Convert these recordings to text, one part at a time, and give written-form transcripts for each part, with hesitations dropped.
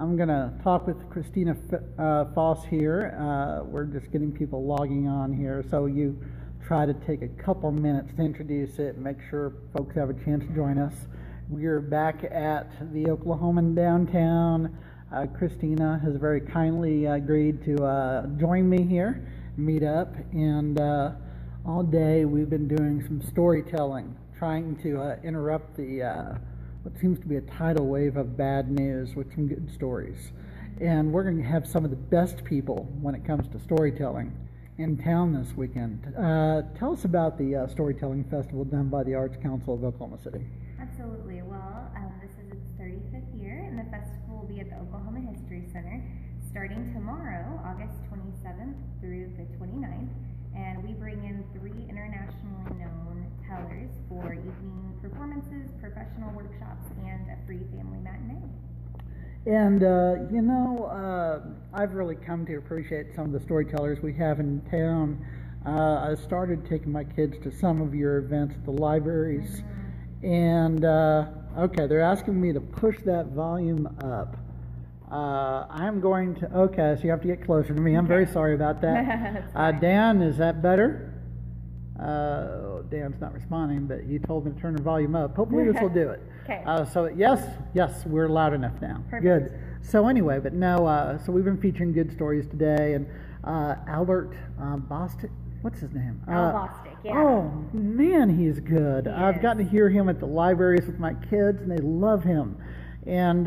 I'm going to talk with Christina Foss here. We're just getting people logging on here, so you try to take a couple minutes to introduce it and make sure folks have a chance to join us. We're back at the Oklahoman downtown. Christina has very kindly agreed to join me here, meet up, and all day we've been doing some storytelling, trying to interrupt the what seems to be a tidal wave of bad news with some good stories. And we're going to have some of the best people when it comes to storytelling in town this weekend. Tell us about the Storytelling Festival done by the Arts Council of Oklahoma City. Absolutely. Well, this is its 35th year, and the festival will be at the Oklahoma History Center starting tomorrow, August 27th through the 29th. And we bring in 3 internationally known tellers for evening performances, professional workshops, and a free family matinee. And, I've really come to appreciate some of the storytellers we have in town. I started taking my kids to some of your events at the libraries. And, okay, they're asking me to push that volume up. I'm going to, okay, so you have to get closer to me. I'm very sorry about that. Dan, is that better? Dan's not responding, but you told me to turn the volume up. Hopefully this will do it. Okay. So yes, we're loud enough now. Perfect. Good. So anyway, but no, so we've been featuring good stories today, and Albert Bostic, what's his name? Al Bostic, yeah. Oh, man, he's good. I've gotten to hear him at the libraries with my kids, and they love him. And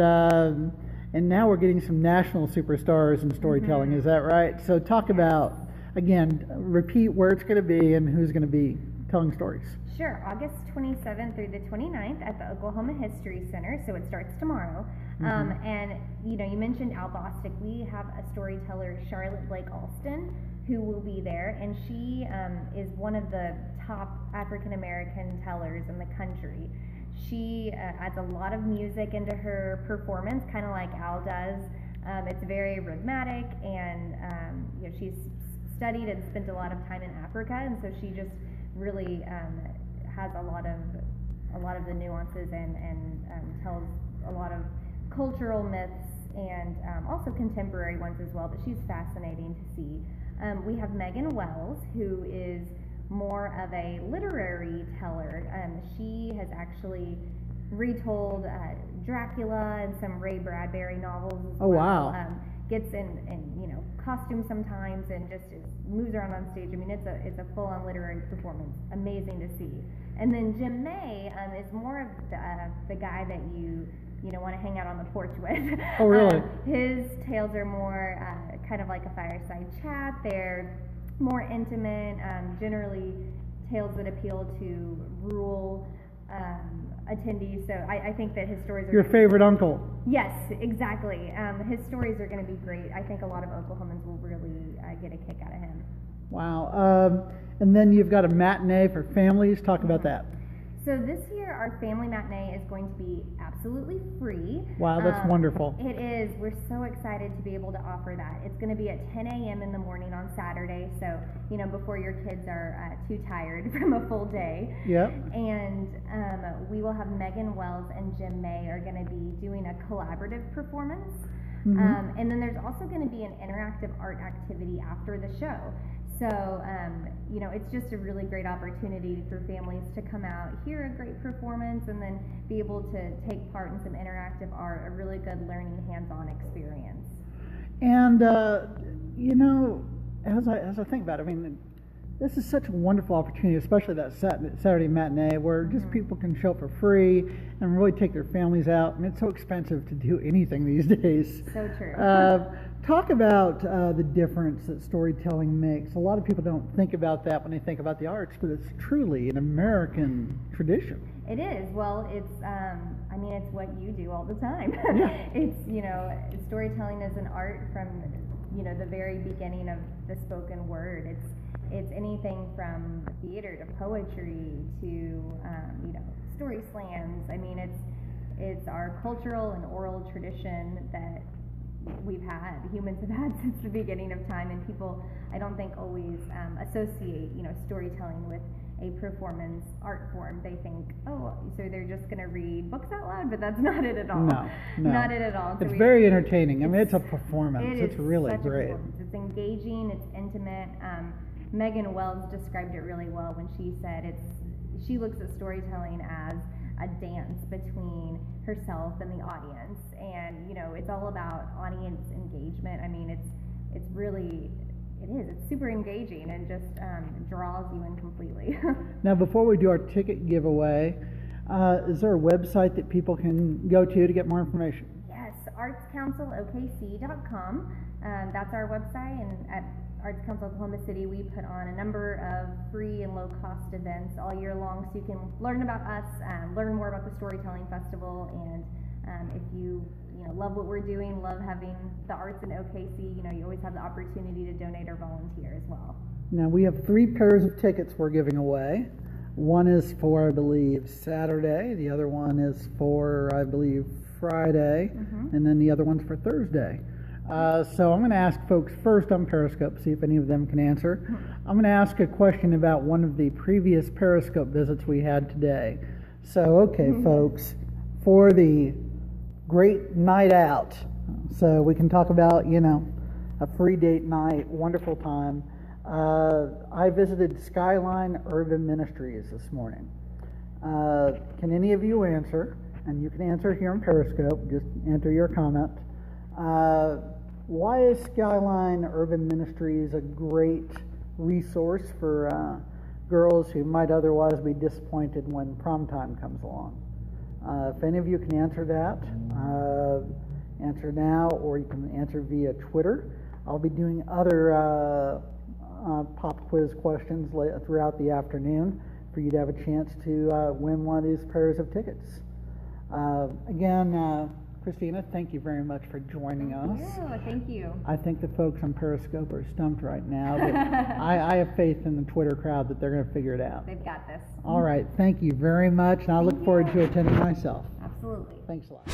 now we're getting some national superstars in storytelling, is that right? So talk about, again, repeat where it's going to be and who's going to be telling stories. Sure, August 27th through the 29th at the Oklahoma History Center, so it starts tomorrow. And, you mentioned Al Bostic. We have a storyteller, Charlotte Blake Alston, who will be there, and she is one of the top African-American tellers in the country. She adds a lot of music into her performance, kind of like Al does. It's very rhythmic, and she's studied and spent a lot of time in Africa, and so she just really has a lot of the nuances and tells a lot of cultural myths and also contemporary ones as well. But she's fascinating to see. We have Megan Wells, who is more of a literary teller. She has actually retold Dracula and some Ray Bradbury novels as well. Wow. Gets in costume sometimes and just moves around on stage. I mean, it's a full-on literary performance. Amazing to see. And then Jim May is more of the guy that you want to hang out on the porch with. Oh, really? His tales are more kind of like a fireside chat. They're more intimate, generally tales that appeal to rural attendees. So I think that his stories are... Your favorite uncle. Yes, exactly. His stories are going to be great. I think a lot of Oklahomans will really get a kick out of him. Wow. And then you've got a matinee for families. Talk about that. So this year, our family matinee is going to be absolutely free. Wow, that's wonderful. It is. We're so excited to be able to offer that. It's going to be at 10 a.m. in the morning on Saturday, so, before your kids are too tired from a full day. Yep. And we will have Megan Wells and Jim May are going to be doing a collaborative performance. And then there's also going to be an interactive art activity after the show. So, it's just a really great opportunity for families to come out, hear a great performance, and then be able to take part in some interactive art, a really good learning, hands-on experience. And, as I think about it, I mean, this is such a wonderful opportunity, especially that Saturday matinee, where just people can show up for free and really take their families out. I mean, it's so expensive to do anything these days. So true. Talk about the difference that storytelling makes. A lot of people don't think about that when they think about the arts, but it's truly an American tradition. It is. Well, it's it's what you do all the time. Yeah. It's, storytelling is an art from, the very beginning of the spoken word. It's anything from theater to poetry to, story slams. I mean, it's our cultural and oral tradition that humans have had since the beginning of time, and people, I don't think, always associate, storytelling with a performance art form. They think, oh, so they're just going to read books out loud, but that's not it at all. No, not it at all. So it's very entertaining. I mean, it's a performance. It's really such great. It's engaging. It's intimate. Megan Wells described it really well when she said she looks at storytelling as a dance between herself and the audience, and it's all about audience engagement. I mean, it's super engaging and just draws you in completely. Now, before we do our ticket giveaway, is there a website that people can go to get more information? Yes, artscouncilokc.com. That's our website, and at Arts Council Oklahoma City, we put on a number of free and low-cost events all year long, so you can learn about us, learn more about the Storytelling Festival, and if you love what we're doing, love having the arts in OKC, you always have the opportunity to donate or volunteer as well. Now, we have 3 pairs of tickets we're giving away. One is for, I believe, Saturday. The other one is for, I believe, Friday. And then the other one's for Thursday. So I'm going to ask folks first on Periscope, see if any of them can answer. I'm going to ask a question about one of the previous Periscope visits we had today. So, okay, folks, for the great night out, so we can talk about, a free date night, wonderful time. I visited Skyline Urban Ministries this morning. Can any of you answer? And you can answer here on Periscope, just enter your comment. Why is Skyline Urban Ministries a great resource for girls who might otherwise be disappointed when prom time comes along? If any of you can answer that, answer now, or you can answer via Twitter. I'll be doing other pop quiz questions throughout the afternoon for you to have a chance to win one of these pairs of tickets. Again, Christina, thank you very much for joining us. Yeah, thank you. I think the folks on Periscope are stumped right now, but I have faith in the Twitter crowd that they're going to figure it out. They've got this. All right, thank you very much, and I look forward to attending myself. Absolutely. Thanks a lot.